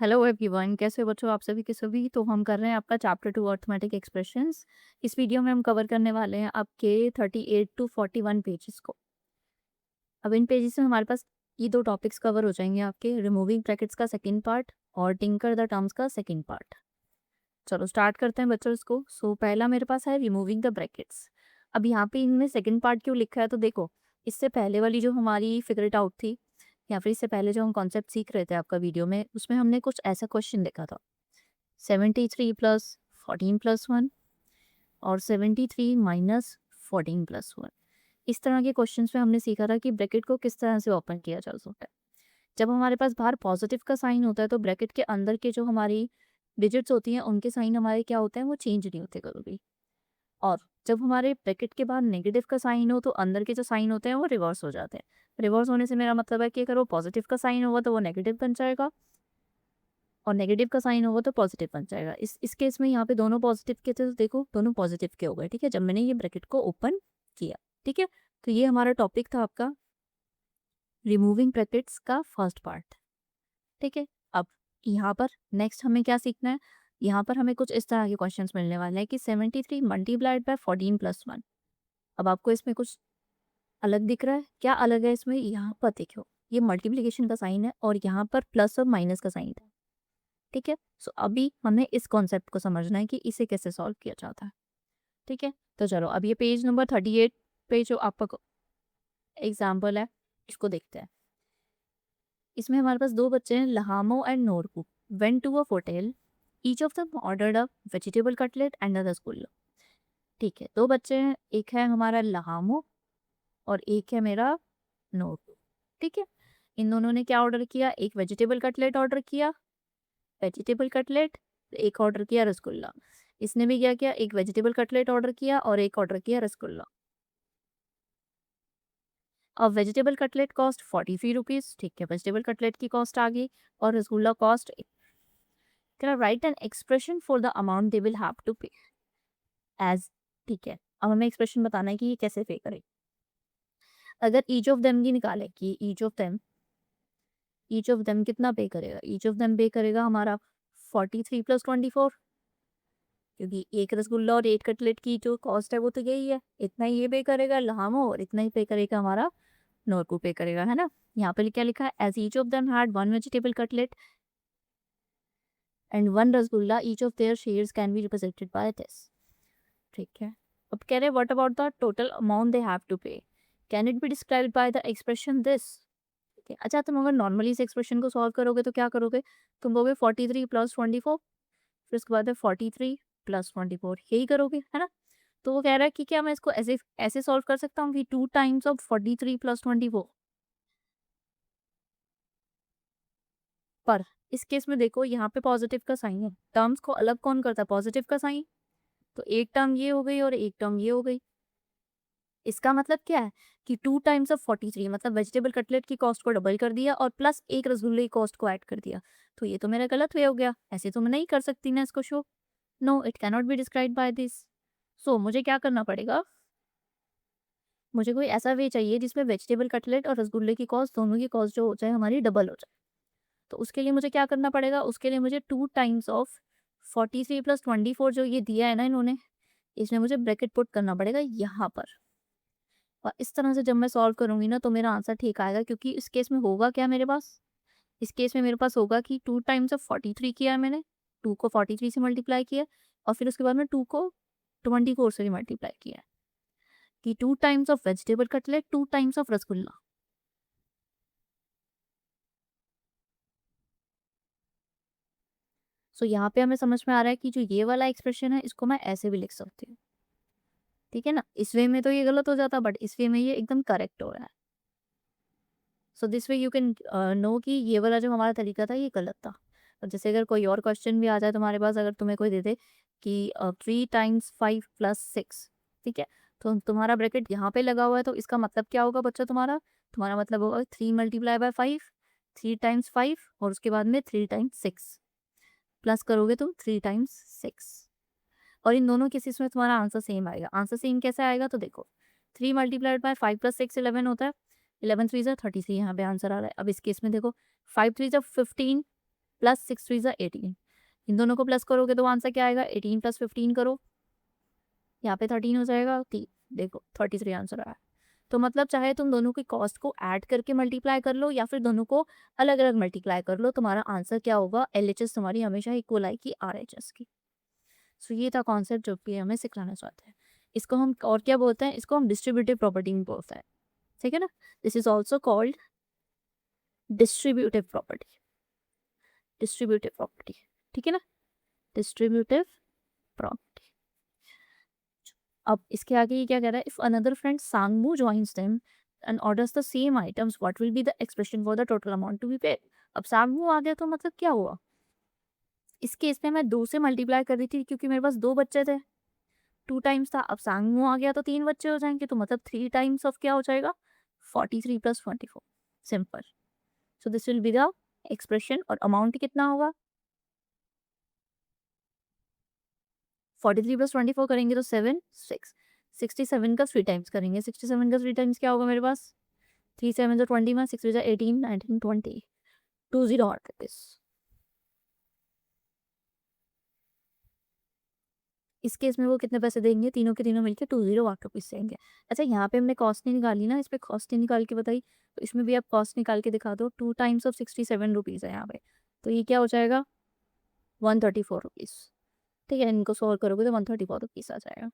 Hello everyone, कैसे हो बच्चों? आप सभी के सभी। तो हम कर रहे हैं आपका चैप्टर 2 अर्थमेटिक एक्सप्रेशंस। इस वीडियो में हम कवर करने वाले हैं आपके 38 टू 41 पेजेस को। अब इन पेजेस में हमारे पास ये दो टॉपिक्स कवर हो जाएंगे आपके, रिमूविंग ब्रैकेट्स का सेकंड पार्ट और टिंकर द टर्म्स का सेकंड पार्ट। चलो स्टार्ट करते हैं बच्चों इसको। पहला मेरे पास है रिमूविंग द ब्रैकेट्स। अब यहाँ पे इनमें सेकंड पार्ट क्यों लिखा है, तो देखो, इससे पहले वाली जो हमारी फिगर इट आउट थी, या फिर इससे पहले जो हम कॉन्सेप्ट सीख रहे थे आपका वीडियो में, उसमें हमने कुछ ऐसा क्वेश्चन देखा था, 73 प्लस 14 प्लस 1 और 73 माइनस 14 प्लस 1। इस तरह के क्वेश्चंस में हमने सीखा था कि ब्रैकेट को किस तरह से ओपन किया जा सकता है। जब हमारे पास बाहर पॉजिटिव का साइन होता है तो ब्रैकेट के अंदर के जो हमारी डिजिट्स होती हैं उनके साइन हमारे क्या होते हैं, वो चेंज नहीं होते कभी भी। और जब हमारे ब्रैकेट के बाहर नेगेटिव का साइन हो तो अंदर के जो साइन होते हैं वो रिवर्स हो जाते हैं। रिवर्स होने से मेरा मतलब है कि अगर वो पॉजिटिव का साइन होगा तो वो नेगेटिव बन जाएगा, और नेगेटिव का साइन होगा तो पॉजिटिव बन जाएगा। इस केस में यहाँ पे दोनों पॉजिटिव के थे, तो देखो दोनों पॉजिटिव के हो गए। ठीक है, जब मैंने ये ब्रैकेट को ओपन किया। ठीक है, तो ये हमारा टॉपिक था आपका रिमूविंग ब्रैकेट्स का फर्स्ट पार्ट। ठीक है, अब यहाँ पर नेक्स्ट हमें क्या सीखना है। यहाँ पर हमें कुछ इस तरह के क्वेश्चंस मिलने वाले हैं कि 73 मल्टीप्लाइड बाय 14 प्लस 1। अब आपको इसमें कुछ अलग दिख रहा है, क्या अलग है इसमें? यहाँ पर देखो, ये मल्टीप्लीकेशन का साइन है और यहाँ पर प्लस और माइनस का साइन है। ठीक है, सो अभी हमें इस कॉन्सेप्ट को समझना है कि इसे कैसे सॉल्व किया जाता है। ठीक है, तो चलो अब ये पेज नंबर 38 पे जो आपका एग्जाम्पल है इसको देखते हैं। इसमें हमारे पास दो बच्चे हैं, Lhamo and Norku went to a hotel, each of them ordered a vegetable cutlet and a rasgulla. ठीक है, दो बच्चे हैं, एक है हमारा लहामो और एक है मेरा नोरकू। ठीक है, इन दोनों ने क्या ऑर्डर किया? एक वेजिटेबल कटलेट ऑर्डर किया, वेजिटेबल कटलेट, एक ऑर्डर किया रसगुल्ला। इसने भी क्या किया? एक वेजिटेबल कटलेट ऑर्डर किया और एक ऑर्डर किया रसगुल्ला। अब वेजिटेबल कटलेट कॉस्ट 43 रुपीज़। ठीक है, वेजिटेबल कटलेट की कॉस्ट आ गई और rasgulla cost. Can write an expression for the amount they will have to pay as. ठीक है, अब हमें एक्सप्रेशन बताना है कि ये कैसे पे करे। अगर ईच ऑफ देम की निकाले कि ईच ऑफ देम कितना पे करेगा, ईच ऑफ देम पे करेगा हमारा 43 प्लस 24, क्योंकि एक रसगुल्ला और एक कटलेट की जो कॉस्ट है वो तो यही है। इतना ही ये पे करेगा लहामो और इतना ही पे करेगा हमारा नोरकू पे करेगा, है ना। यहाँ पे क्या लिखा है? As each of them had one vegetable cutlet and one rasgulla, each of their shares can be represented by this. ठीक है, अब कह रहे what about the total amount they have to pay, can it be described by the expression this. ठीक है, अच्छा तुम अगर नॉर्मली इस एक्सप्रेशन को सॉल्व करोगे तो क्या करोगे? तुम बोलोगे 43 प्लस 24, फिर उसके बाद है 43 प्लस 24, यही करोगे, है ना। तो वो कह रहा है कि क्या मैं इसको ऐसे ऐसे सॉल्व कर सकता हूँ कि 2 टाइम्स ऑफ 43 प्लस 24। पर इस केस में देखो, यहाँ पे पॉजिटिव का साइन है, टर्म्स को अलग कौन करता है? पॉजिटिव का साइन। तो एक टर्म ये हो गई और एक टर्म ये हो गई। इसका मतलब क्या है कि 2 टाइम्स ऑफ 43 मतलब वेजिटेबल कटलेट की कॉस्ट को डबल कर दिया और प्लस एक रसगुल्ले की कॉस्ट को ऐड कर दिया। तो ये तो मेरा गलत वे हो गया, ऐसे तो मैं नहीं कर सकती ना इसको show. No, it can not be describe by this. So मुझे क्या करना पड़ेगा? मुझे कोई ऐसा वे चाहिए जिसमें वेजिटेबल कटलेट और रसगुल्ले की कॉस्ट, दोनों की कॉस्ट जो हो जाए हमारी डबल हो जाए। तो उसके लिए मुझे क्या करना पड़ेगा? उसके लिए मुझे 2 टाइम्स ऑफ 43 प्लस 24 जो ये दिया है ना इन्होंने, इसमें मुझे ब्रैकेट पुट करना पड़ेगा यहाँ पर। और इस तरह से जब मैं सॉल्व करूँगी ना तो मेरा आंसर ठीक आएगा, क्योंकि इस केस में होगा क्या मेरे पास? इस केस में मेरे पास होगा कि 2 टाइम्स ऑफ 43 किया है मैंने, 2 को 43 से मल्टीप्लाई किया और फिर उसके बाद में 2 को 24 से भी मल्टीप्लाई किया है, कि 2 times of vegetable cutlet, 2 times of rasgulla. So यहाँ पे हमें समझ में आ रहा है कि जो ये वाला एक्सप्रेशन है इसको मैं ऐसे भी लिख सकती हूँ। ठीक है ना, इस वे में तो ये गलत हो जाता, बट इस वे में ये एकदम करेक्ट हो रहा है। So this way you can know कि ये वाला जो हमारा तरीका था ये गलत था। और जैसे अगर कोई और क्वेश्चन भी आ जाए तुम्हारे पास, अगर तुम्हें कोई दे दे कि 3 टाइम्स 5 प्लस 6, ठीक है, तो तुम्हारा ब्रैकेट यहाँ पे लगा हुआ है, तो इसका मतलब क्या होगा बच्चा? तुम्हारा तुम्हारा मतलब होगा 3 मल्टीप्लाई बाय 5, 3 टाइम्स 5 और उसके बाद में 3 टाइम्स 6 प्लस करोगे तुम 3 टाइम्स 6, और इन दोनों केसेस में तुम्हारा आंसर सेम आएगा। आंसर सेम कैसे आएगा? तो देखो, 3 मल्टीप्लाइड बाय 5 प्लस 6 11 होता है, 11 3 ज़ा 33 यहाँ पे आंसर आ रहा है। अब इस केस में देखो, 5 3 ज़ा 15 प्लस 6 3 ज़ा 18, इन दोनों को प्लस करोगे तो आंसर क्या आएगा, 18 + 15 करो, यहाँ पे 13 हो जाएगा, देखो 33 आंसर आया। तो मतलब चाहे तुम दोनों की कॉस्ट को ऐड करके मल्टीप्लाई कर लो या फिर दोनों को अलग अलग मल्टीप्लाई कर लो, तुम्हारा आंसर क्या होगा, LHS तुम्हारी हमेशा इक्वल आएगी RHS की। सो ये था कॉन्सेप्ट जो कि हमें सिखाना चाहते हैं। इसको हम और क्या बोलते हैं, इसको हम डिस्ट्रीब्यूटिव प्रॉपर्टी में बोलते हैं, ठीक है ना। This is also called distributive property, distributive property, ठीक है ना, डिस्ट्रीब्यूटिव प्रॉपर्टी। अब इसके आगे ये क्या कह रहा है, if another friend Sangmu joins them and orders the same items what will be the expression for the total amount to be paid. अब सांगमू आ गया तो मतलब क्या हुआ, इस केस में मैं 2 से मल्टीप्लाई कर रही थी क्योंकि मेरे पास 2 बच्चे थे, 2 टाइम्स था। अब सांगमू आ गया तो 3 बच्चे हो जाएंगे, तो मतलब 3 टाइम्स ऑफ क्या हो जाएगा, 43 + 24, simple. So this will be the expression, और अमाउंट कितना होगा, 43 + 24 करेंगे तो 7 6, 67 का 3 टाइम्स करेंगे, 67 का 3 टाइम्स क्या होगा मेरे पास, 3 7 21, 6 18 19 20, 20 और रुपीस। इस केस में वो कितने पैसे देंगे, तीनों के तीनों मिलके 20 8 रुपीस देंगे। अच्छा यहाँ पे हमने कॉस्ट नहीं निकाली ना, इस पे कॉस्ट नहीं निकाल के बताई, तो इसमें भी आप कॉस्ट निकाल के दिखा दो, 2 टाइम्स ऑफ 67 रुपीज़ है यहाँ पे, तो ये क्या हो जाएगा, 134 रुपीज़, ठीक है। इनको सॉल्व करोगे तो 134 रुपीज़ आ जाएगा।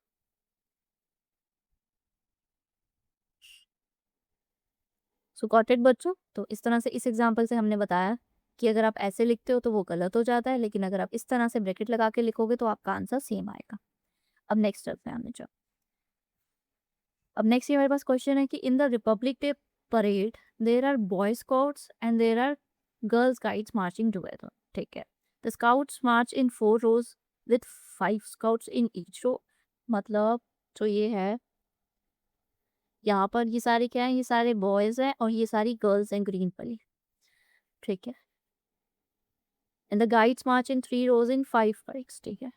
सो गॉट इट बच्चों। तो इस तरह से इस एग्जांपल से हमने बताया कि अगर आप ऐसे लिखते हो तो वो गलत हो जाता है, लेकिन अगर आप इस तरह से ब्रैकेट लगा के लिखोगे तो आपका आंसर सेम आएगा। अब नेक्स्ट चलते हैं हमने, अब नेक्स्ट ये हमारे पास क्वेश्चन है कि in the republic day parade there are boy scouts and there are girls guides marching together, ठीक है। The scouts march in 4 rows with 5 scouts in each row. मतलब जो ये है, यहाँ पर ये सारे क्या है, ये सारे बॉयज हैं और ये सारी गर्ल्स हैं ग्रीन वाली, ठीक है। And the guides march in 3 rows in 5 bikes, ठीक है।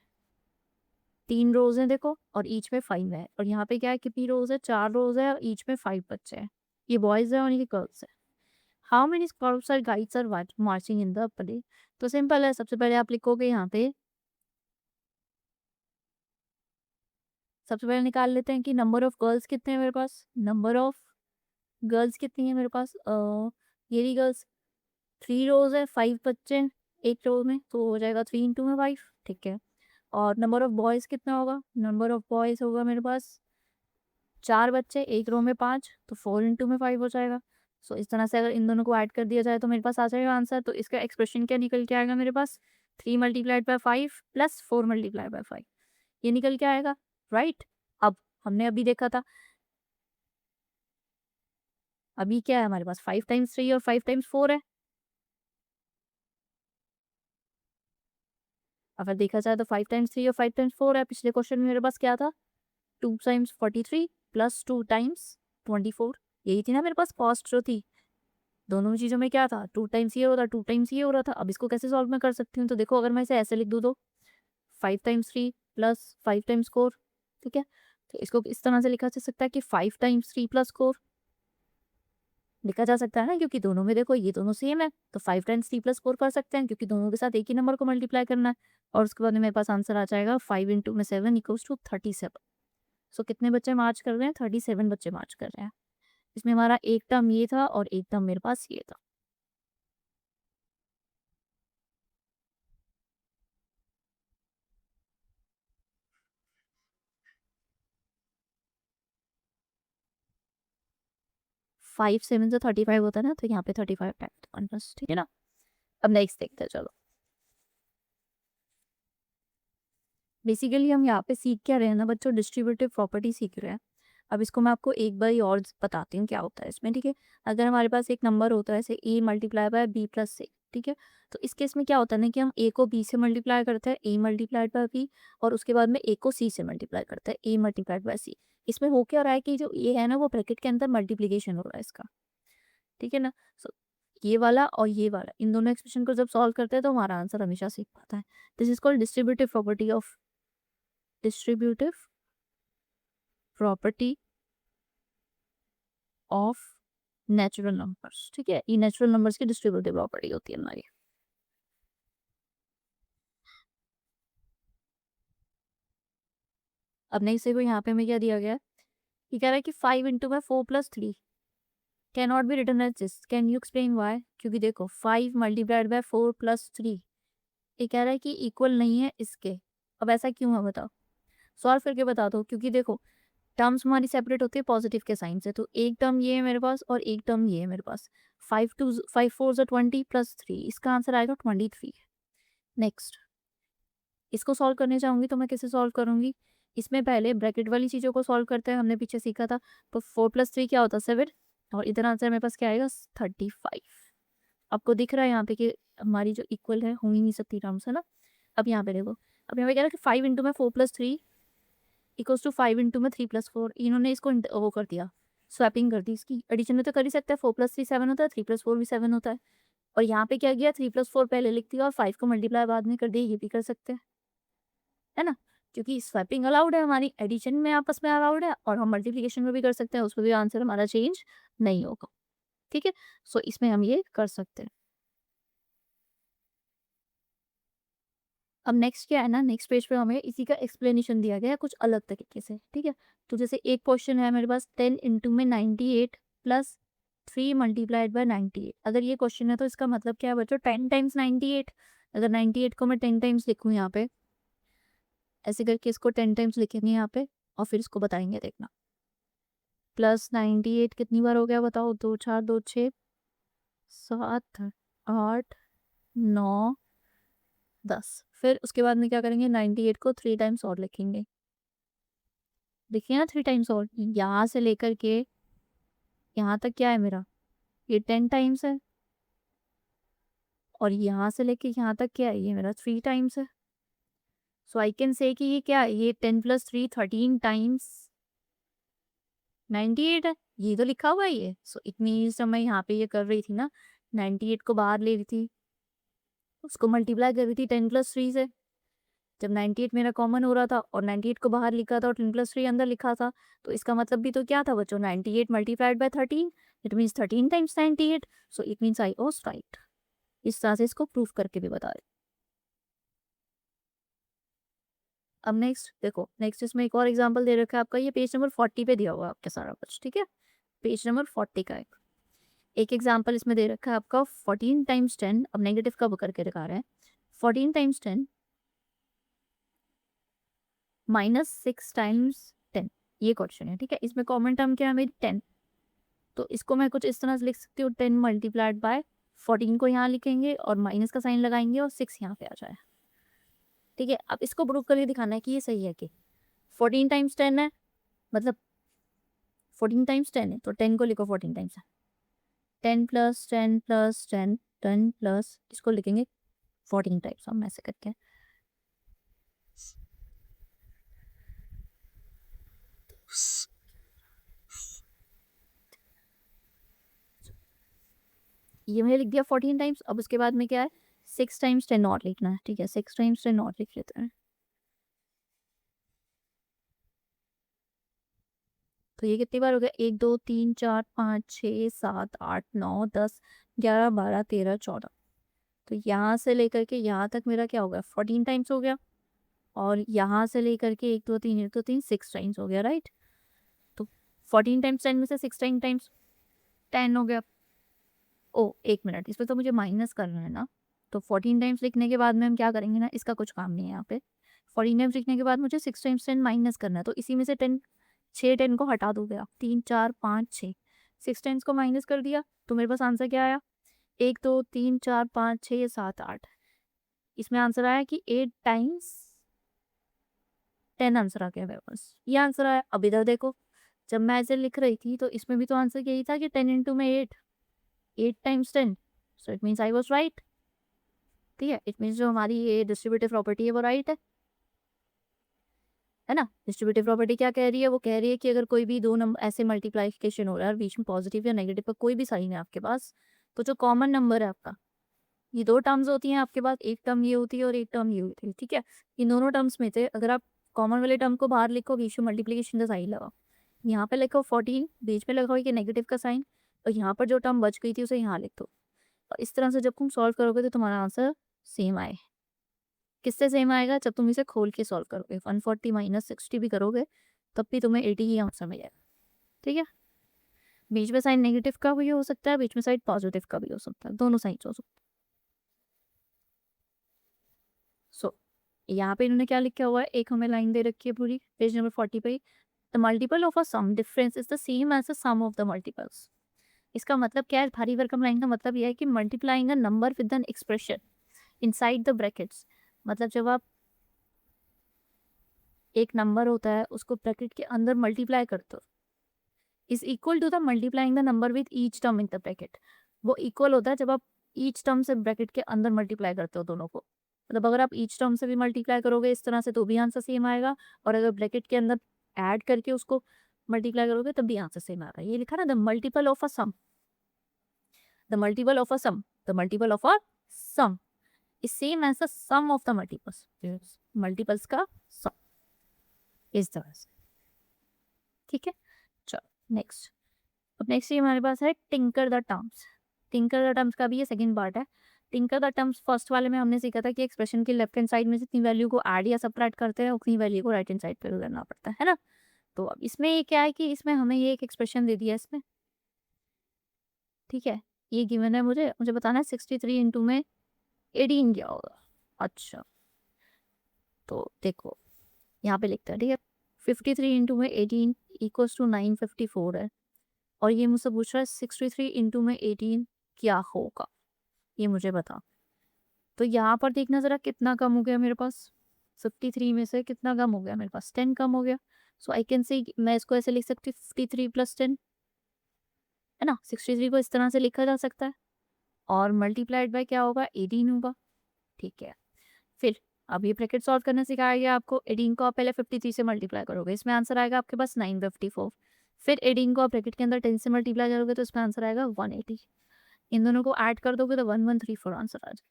3 रोज हैं देखो और ईच में 5 है, और यहाँ पे क्या है, कितनी रोज है, 4 रोज है और ईच में 5 बच्चे हैं, ये बॉयज है और ये गर्ल्स है। हाउ मेनी स्काउट्स और guides are marching in the parade. तो सिंपल है, सबसे पहले आप लिखोगे यहाँ पे, सबसे पहले निकाल लेते हैं कि नंबर ऑफ गर्ल्स कितने हैं मेरे पास, नंबर ऑफ गर्ल्स कितनी है मेरे पास, ये रही गर्ल्स, 3 रोज है, 5 बच्चे हैं एक रो में, तो हो जाएगा 3 × 5, ठीक है। और नंबर ऑफ बॉयज़ कितना होगा, नंबर ऑफ बॉयज़ होगा मेरे पास 4 बच्चे, एक रो में 5, तो 4 × 5 हो जाएगा। सो इस तरह से अगर इन दोनों को ऐड कर दिया जाए तो मेरे पास आ जाएगा आंसर। तो इसका एक्सप्रेशन क्या निकल के आएगा मेरे पास, 3 × 5 + 4 × 5, ये निकल के आएगा, राइट। अब हमने अभी देखा था, अभी क्या है हमारे पास, 5 × 3 और 5 × 4 है। अगर देखा जाए तो 5 × 3 और 5 × 4 है। पिछले क्वेश्चन में मेरे पास क्या था, 2 × 43 + 2 × 24, यही थी ना मेरे पास कॉस्ट जो थी। दोनों चीज़ों में क्या था, 2 टाइम्स ये हो रहा, 2 टाइम्स ये हो रहा था। अब इसको कैसे सॉल्व मैं कर सकती हूँ, तो देखो अगर मैं इसे ऐसे लिख दूँ तो 5 × 3 + 5 × 4, ठीक है। तो इसको इस तरह से लिखा जा सकता है कि 5 × 3 + 4 लिखा जा सकता है ना, क्योंकि दोनों में देखो ये दोनों सेम है, तो 5 × 3 + 4 कर सकते हैं क्योंकि दोनों के साथ एक ही नंबर को मल्टीप्लाई करना है। और उसके बाद में मेरे पास आंसर आ जाएगा 5 × 7 = 37। सो कितने बच्चे मार्च कर रहे हैं, 37 बच्चे मार्च कर रहे हैं। इसमें हमारा एक टर्म ये था और एक टर्म मेरे पास ये था। 5 7 से 35 होता है ना, तो यहाँ पे 35 टाइप बस, ठीक है ना। अब नेक्स्ट देखते हैं, चलो। बेसिकली हम यहाँ पे सीख क्या रहे हैं ना बच्चों, डिस्ट्रीब्यूटिव प्रॉपर्टी सीख रहे हैं। अब इसको मैं आपको एक बार और बताती हूँ क्या होता है इसमें, ठीक है। अगर हमारे पास एक नंबर होता है, जैसे a × b + c, ठीक है। तो इस केस में क्या होता है ना कि हम a को b से मल्टीप्लाई करते हैं, a × b, और उसके बाद में a को c से मल्टीप्लाई करते हैं, a × c। इसमें हो क्या रहा है कि जो a है ना वो ब्रैकेट के अंदर मल्टीप्लीकेशन हो रहा है इसका, ठीक है ना। सो ये वाला और ये वाला, इन दोनों एक्सप्रेशन को जब सॉल्व करते हैं तो हमारा आंसर हमेशा सेम आता है। This is called distributive property of, distributive property of natural numbers, ठीक है। ये नेचुरल नंबर्स की डिस्ट्रीब्यूटिव प्रॉपर्टी होती है हमारी। अब नेक्स्ट देखो यहाँ पे हमें क्या दिया गया है, ये कह रहा है कि 5 इंटू में 4 plus 3 can not be written as this, can you explain why? क्योंकि देखो 5 मल्टीप्लाइड बाय 4 प्लस 3 ये कह रहा है कि इक्वल नहीं है इसके। अब ऐसा क्यों है बताओ, सॉल्व करके बता दो। क्योंकि देखो टर्म्स हमारी सेपरेट होती है पॉजिटिव के साइन से, तो एक टर्म ये है मेरे पास और एक टर्म ये है मेरे पास। 5 4 20 प्लस 3, इसका आंसर आएगा 23। नेक्स्ट इसको सॉल्व करने चाहूंगी तो मैं कैसे सॉल्व करूंगी, इसमें पहले ब्रैकेट वाली चीज़ों को सॉल्व करते हैं, हमने पीछे सीखा था। तो 4 प्लस 3 क्या होता है 7, और इधर आंसर मेरे पास क्या आएगा 35। आपको दिख रहा है यहाँ पे कि हमारी जो इक्वल है हो ही नहीं सकती टर्म्स, है ना। अब यहाँ पे देखो, अब यहाँ पे कह रहा है कि 5 इंटू में 4 प्लस 3 इक्वल्स टू 5 इंटू में 3 प्लस 4। इन्होंने इसको वो कर दिया, स्वैपिंग कर दी इसकी। एडिशन में तो कर ही सकता है, 4 प्लस 3 7 होता है, 3 प्लस 4 भी 7 होता है। और यहाँ पे क्या किया, 3 प्लस 4 पहले लिख दिया और 5 को मल्टीप्लाई बाद में कर दिया, ये भी कर सकते हैं, है ना। क्योंकि स्वैपिंग अलाउड है, हमारी एडिशन में आपस में अलाउड है, और हम मल्टीप्लिकेशन में भी कर सकते हैं, उसमें भी आंसर हमारा चेंज नहीं होगा। ठीक है, सो इसमें हम ये कर सकते हैं। अब नेक्स्ट क्या है ना, नेक्स्ट पेज पे हमें इसी का एक्सप्लेनेशन दिया गया है कुछ अलग तरीके से। ठीक है, तो जैसे एक क्वेश्चन है मेरे पास 10 इंटू में 98 प्लस 3 मल्टीप्लाइड बाय 98। अगर ये क्वेश्चन है तो इसका मतलब क्या है बच्चों, 10 टाइम्स 98। अगर 98 को मैं 10 टाइम्स लिखूँ यहाँ पे, ऐसे करके इसको 10 टाइम्स लिखेंगे यहाँ पे और फिर इसको बताएंगे, देखना। प्लस 98 कितनी बार हो गया बताओ, 2 4 2 6 7 8 9 10। फिर उसके बाद में क्या करेंगे, 98 को 3 टाइम्स और लिखेंगे। देखिए ना 3 टाइम्स, और यहाँ से लेकर के यहाँ तक क्या है मेरा, ये 10 टाइम्स है, और यहाँ से लेके यहाँ तक क्या है, ये मेरा 3 टाइम्स है। सो आई कैन से कि ये क्या है, ये 10 प्लस 3 13 टाइम्स 98 है, ये तो लिखा हुआ है ये। सो इट मीन्स जब मैं यहाँ पे ये कर रही थी ना, 98 को बाहर ले रही थी, उसको मल्टीप्लाई कर रही थी 10 प्लस 3 से। जब 98 मेरा कॉमन हो रहा था और 98 को बाहर लिखा था और 10 प्लस 3 अंदर लिखा था, तो इसका मतलब भी तो क्या था बच्चों, 98 multiplied by 13, it means 13 times 98। So it means I was right. इस तरह से इसको प्रूफ करके भी बता रहे। अब नेक्स्ट देखो, नेक्स्ट इसमें एक और एग्जांपल दे रखा है आपका, ये पेज नंबर 40 पे दिया हुआ है आपका सारा कुछ। ठीक है, पेज नंबर 40 का एक एग्जाम्पल इसमें दे रखा है आपका 14 टाइम्स 10। अब नेगेटिव का करके दिखा रहे हैं, 14 टाइम्स 10 माइनस 6 टाइम्स 10, ये क्वेश्चन है। ठीक है, इसमें कॉमन टर्म क्या है मेरी 10, तो इसको मैं कुछ इस तरह से लिख सकती हूँ, 10 मल्टीप्लाइड बाय 14 को यहाँ लिखेंगे और माइनस का साइन लगाएंगे और 6 यहाँ पे आ जाए। ठीक है, अब इसको प्रूव करके दिखाना है कि ये सही है कि 14 टाइम्स 10 है, मतलब 14 टाइम्स 10 है तो 10 को लिखो 14 टाइम्स है, 10 प्लस 10 प्लस 10 10 प्लस, इसको लिखेंगे 14 टाइम्स हम ऐसे करके। ये मैंने लिख दिया 14 टाइम्स। अब उसके बाद में क्या है, 6 टाइम्स 10 और लिखना है। ठीक है, 6 टाइम्स 10 और लिख लेते हैं। तो ये कितनी बार हो गया, 1 2 3 4 5 6 7 8 9 10 11 12 13 14। तो यहाँ से लेकर के यहाँ तक मेरा क्या हो गया, 14 टाइम्स हो गया। और यहाँ से लेकर के 1 2 3 1 2 3 6 टाइम्स हो गया, राइट। तो 14 टाइम्स 10 में से 6 टाइम्स 10 हो गया। ओ एक मिनट, इसमें तो मुझे माइनस करना है ना। तो 14 टाइम्स लिखने के बाद में हम क्या करेंगे ना, इसका कुछ काम नहीं है यहाँ पे। 14 टाइम्स लिखने के बाद मुझे 6 टाइम्स 10 माइनस करना है, तो इसी में से 10 6 10 को हटा दोगे आप, 3 4 5 6 6 टाइम्स को माइनस कर दिया, तो मेरे पास आंसर क्या आया, 1 2 3 4 5 6 7 8। इसमें आंसर आया कि 8 टाइम्स 10 आंसर आ गया मेरे पास, ये आंसर आया। अब इधर देखो, जब मैं ऐसे लिख रही थी तो इसमें भी तो आंसर यही था कि 10 इंटू में 8 times 10, so it means I was right. ठीक है, इट मीन्स जो हमारी ये डिस्ट्रीब्यूटिव प्रॉपर्टी है वो राइट है ना। डिस्ट्रीब्यूटिव प्रॉपर्टी क्या कह रही है, वो कह रही है कि अगर कोई भी दो नंबर ऐसे मल्टीप्लाइकेशन हो रहा है और बीच में पॉजिटिव या नेगेटिव का कोई भी साइन है आपके पास, तो जो कॉमन नंबर है आपका, ये दो टर्म्स होती हैं आपके पास, एक टर्म ये होती है और एक टर्म ये होती है। ठीक है, इन दोनों टर्म्स में से अगर आप कॉमन वाले टर्म को बाहर लिखो, बीच में मल्टीप्लीकेशन का साइन लगाओ, यहाँ पे लिखो 14, बीच में लगाओ कि नेगेटिव का साइन, और यहाँ पर जो टर्म बच गई थी उसे यहाँ लिख दो। और इस तरह से जब तुम सॉल्व करोगे तो तुम्हारा आंसर सेम आए। किससे सेम आएगा? जब तुम इसे खोल के सॉल्व करोगे। 140 माइनस 60 भी करोगे तब भी तुम्हें 80 ही आंसर मिलेगा। ठीक है, बीच में साइन नेगेटिव का भी हो सकता है, बीच में साइड पॉजिटिव का भी हो सकता है, दोनों साइड हो सकता है। सो यहाँ पे इन्होंने क्या लिखा हुआ है, एक हमें लाइन दे रखी है पूरी पेज नंबर 40 पे, the multiple of a sum difference is the same as the sum of the multiples. इसका मतलब क्या है? भारी भरकम लाइन का मतलब यह है कि multiplying a number with an expression inside the brackets, मतलब जब आप एक नंबर होता है उसको ब्रैकेट के अंदर मल्टीप्लाई करते हो, is equal to the multiplying the number with each term in the bracket. वो इक्वल होता है जब आप ईच टर्म से ब्रैकेट के अंदर मल्टीप्लाई करते हो दोनों को। मतलब अगर आप ईच टर्म से भी मल्टीप्लाई करोगे इस तरह से तो भी आंसर सेम आएगा, और अगर ब्रैकेट के अंदर ऐड करके उसको मल्टीप्लाई करोगे तब भी आंसर सेम आएगा। ये लिखा ना, the multiple of a sum, the multiple of a sum, the multiple of a sum is same as the sum of the multiples, multiples का सम, इस तरह से। ठीक है, चलो नेक्स्ट। अब नेक्स्ट ये हमारे पास है tinker the terms. Tinker the terms का भी ये सेकंड पार्ट है। टिंकर द टर्म्स फर्स्ट वाले में हमने सीखा था कि एक्सप्रेशन की लेफ्ट हैंड साइड में जितनी वैल्यू को ऐड या सबट्रैक्ट करते हैं उतनी वैल्यू को राइट हैंड साइड पे करना पड़ता है ना। तो अब इसमें ये क्या है कि इसमें हमें ये एक एक्सप्रेशन दे दिया इसमें, ठीक है, ये गिवन है, मुझे मुझे बताना है 63 इंटू में 18 क्या होगा। अच्छा, तो देखो यहाँ पे लिखता है, ठीक है, 53 इंटू में 18 इक्वल्स टू 954 है, और ये मुझसे पूछ रहा है 63 इंटू में 18 क्या होगा, ये मुझे बता। तो यहाँ पर देखना ज़रा कितना कम हो गया मेरे पास, 53 में से कितना कम हो गया मेरे पास, 10 कम हो गया। सो आई कैन से, मैं इसको ऐसे लिख सकती हूँ 53 प्लस 10, है ना। 63 को इस तरह से लिखा जा सकता है, और मल्टीप्लाइड बाय क्या होगा, 18 होगा। ठीक है, फिर अब ये ब्रैकेट सॉल्व करना सिखाया गया आपको। 18 को आप पहले 53 से मल्टीप्लाई करोगे, इसमें आंसर आएगा आपके पास 954। फिर 18 को आप ब्रैकेट के अंदर 10 से मल्टीप्लाई करोगे तो इसमें आंसर आएगा 180। इन दोनों को ऐड कर दोगे तो 1134 आंसर आ जाएगा।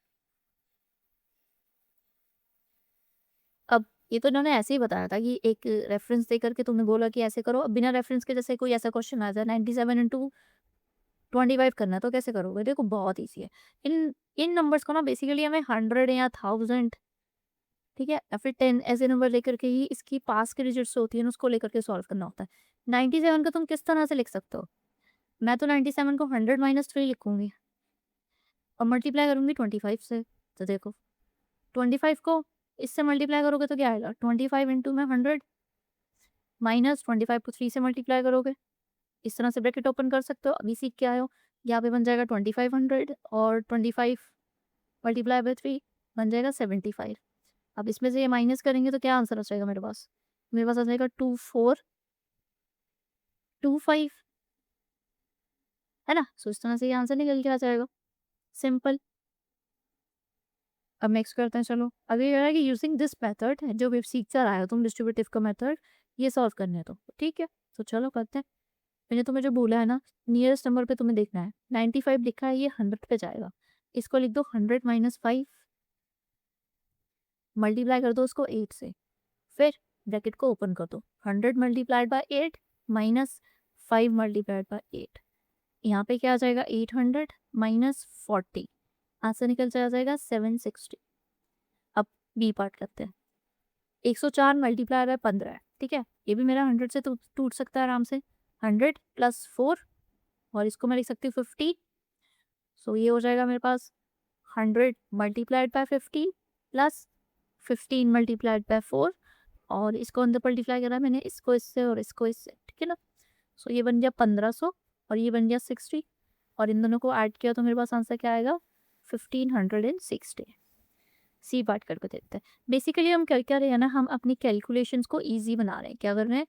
अब ये तो इन्होंने ऐसे ही बताया था कि एक रेफरेंस दे करके तुमने बोला कि ऐसे करो। अब बिना रेफरेंस के जैसे कोई ऐसा क्वेश्चन आ जाए 97 इंटू 25 करना है तो कैसे करोगे? देखो बहुत ईजी है। इन इन नंबर्स को ना बेसिकली हमें 100 या 1000, ठीक है, या फिर 10 ऐसे नंबर लेकर के ही इसकी पास की डिजिट्स होती है ना उसको लेकर के सॉल्व करना होता है। 97 को तुम किस तरह से लिख सकते हो? मैं तो 97 को 100 माइनस 3 लिखूंगी और मल्टीप्लाई करूंगी 25 से। तो देखो 25 को इससे मल्टीप्लाई करोगे तो क्या आएगा, 25 इंटू में 100 माइनस 25 को 3 से मल्टीप्लाई करोगे, इस तरह से ब्रैकेट ओपन कर सकते हो। अभी सीख के आए हो, यहाँ पे बन जाएगा 2500 और 25 मल्टीप्लाई बाय 3 बन जाएगा 75। अब इसमें से ये माइनस करेंगे तो क्या आंसर आ जाएगा मेरे पास? मेरे पास आ जाएगा 2425, है ना। सो इस तरह से ये आंसर निकल के आ जाएगा, सिंपल। अब नेक्स्ट करते हैं, चलो अब ये है कि यूजिंग दिस मेथड जो भी सीख कर आए हो तुम, डिस्ट्रीब्यूटिव का मेथड, ये सॉल्व करने हैं तो ठीक है। तो चलो करते हैं। मैंने तुम्हें जो बोला है ना, नियरेस्ट नंबर पे तुम्हें देखना है। 95 लिखा है, ये 100 पे जाएगा, इसको लिख दो 100 माइनस 5, मल्टीप्लाई कर दो उसको 8 से, फिर ब्रैकेट को ओपन कर दो। 100 multiplied by 8 minus 5 multiplied by 8, यहाँ पे क्या आ जाएगा 800 माइनस 40, आंसर निकल चला जाएगा 760। अब बी पार्ट करते हैं। 104 मल्टीप्लाई बाय 15 है, ठीक है, ये भी मेरा 100 से टूट सकता है आराम से। 100 प्लस 4 और इसको मैं लिख सकती हूँ 50। सो ये हो जाएगा मेरे पास 100 multiplied by 15 plus 15 multiplied by 4, और इसको अंदर मल्टीप्लाई करा मैंने, इसको इससे और इसको इससे, ठीक है ना। सो ये बन गया 1500 और ये बन गया 60, और इन दोनों को ऐड किया तो मेरे पास आंसर क्या आएगा 1560। सी पार्ट करके देखते हैं। बेसिकली हम क्या क्या रहे हैं ना, हम अपनी कैलकुलेशंस को ईजी बना रहे हैं। क्या कर रहे हैं,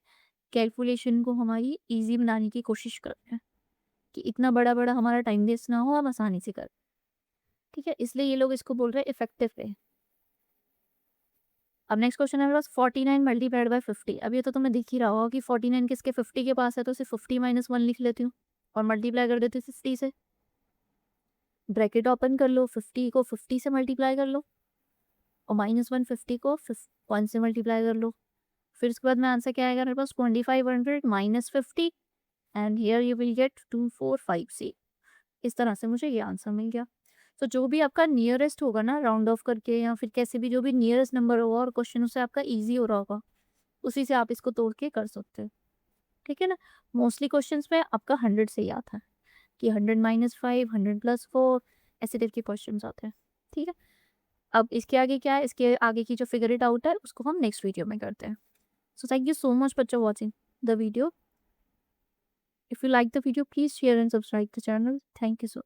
कैलकुलेशन को हमारी ईजी बनाने की कोशिश कर रहे हैं कि इतना बड़ा बड़ा हमारा टाइम वेस्ट ना हो, हम आसानी से कर, ठीक है, इसलिए ये लोग इसको बोल रहे हैं इफेक्टिव वे। अब नेक्स्ट क्वेश्चन है मेरे पास 49 मल्टीप्लाइड बाय 50। अब ये तो तुम्हें दिख ही रहा होगा कि 49 किसके 50 के पास है, तो सिर्फ 50 माइनस 1 लिख लेती हूँ और मल्टीप्लाई कर देती हूँ 50 से। ब्रैकेट ओपन कर लो, 50 को 50 से मल्टीप्लाई कर लो और माइनस 150 को 1 से मल्टीप्लाई कर लो। फिर उसके बाद में आंसर क्या आएगा मेरे पास 2500 minus 50 and here you will get 245 सी। इस तरह से मुझे ये आंसर मिल गया। तो जो भी आपका नियरेस्ट होगा ना राउंड ऑफ करके या फिर कैसे भी जो भी नियरेस्ट नंबर होगा और क्वेश्चन उससे आपका ईज़ी हो रहा होगा, उसी से आप इसको तोड़ के कर सकते हो। ठीक है ना? मोस्टली क्वेश्चंस में आपका 100 से ही आता है कि 100 -5, 100 +4 ऐसे टाइप के क्वेश्चंस आते हैं। ठीक है? अब इसके आगे क्या है? इसके आगे की जो फिगर इट आउट है उसको हम नेक्स्ट वीडियो में करते हैं। So thank you so much for watching the video. If you like the video, please share and subscribe the channel. Thank you so